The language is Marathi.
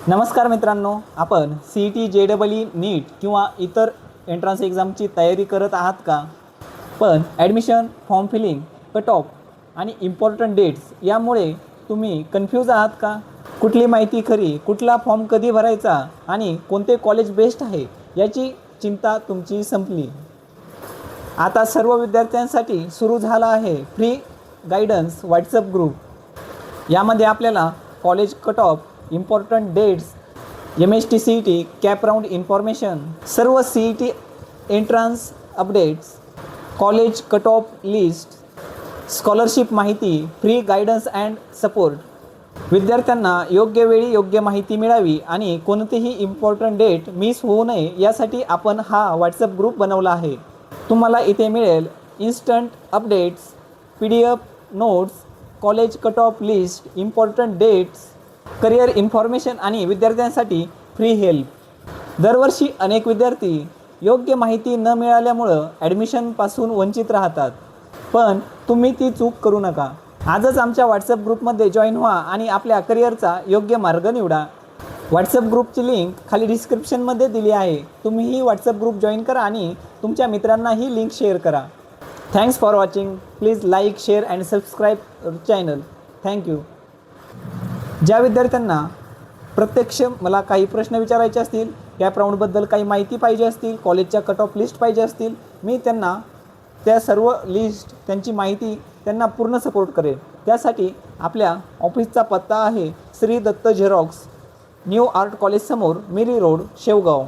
नमस्कार मित्रांनो, आपण CET JEE नीट किंवा इतर एंट्रन्स एक्झामची तयारी करत आहात का? पण admission, form filling, cut off आणि इम्पॉर्टंट डेट्स यामुळे तुम्ही कन्फ्यूज आहात का? कुठली माहिती खरी, कुठला फॉर्म कधी भरायचा आणि कोणते कॉलेज बेस्ट आहे याची चिंता तुमची संपली. आता सर्व विद्यार्थ्यांसाठी सुरू झाला आहे फ्री गायडन्स व्हॉट्सअप ग्रुप. यामध्ये आपल्याला college cut off, important dates, MST CET CAP round information, सर्व CET entrance updates, college cut off list, scholarship माहिती, फ्री गायडन्स अँड सपोर्ट. विद्यार्थ्यांना योग्य वेळी योग्य माहिती मिळावी आणि कोणतीही इम्पॉर्टंट डेट मिस होऊ नये यासाठी आपण हा व्हॉट्सअप ग्रुप बनवला आहे. तुम्हाला इथे मिळेल instant updates, PDF notes, college cut off list, important dates, career information आणि विद्यार्थ्यांसाठी फ्री हेल्प. दरवर्षी अनेक विद्यार्थी योग्य माहिती न मिळाल्यामुळं ॲडमिशनपासून वंचित राहतात. पण तुम्ही ती चूक करू नका. आजच आमच्या व्हॉट्सअप ग्रुपमध्ये जॉईन व्हा आणि आपल्या करिअरचा योग्य मार्ग निवडा. व्हॉट्सअप ग्रुपची लिंक खाली डिस्क्रिप्शनमध्ये दिली आहे. तुम्हीही व्हॉट्सअप ग्रुप जॉईन करा आणि तुमच्या मित्रांनाही लिंक शेअर करा. Thanks for watching. Please like, share and subscribe channel. Thank you. ज्या विद्यार्थ्यांना प्रत्यक्ष मला काही प्रश्न विचारायचे असतील, कॅप राऊंडबद्दल काही माहिती पाहिजे असतील, कॉलेजच्या कट ऑफ लिस्ट पाहिजे असतील, मी त्यांना त्या सर्व लिस्ट, त्यांची माहिती त्यांना पूर्ण सपोर्ट करेल. त्यासाठी आपल्या ऑफिसचा पत्ता आहे Shri Datta xerox, new art college समोर, मिरी रोड, शेवगाव.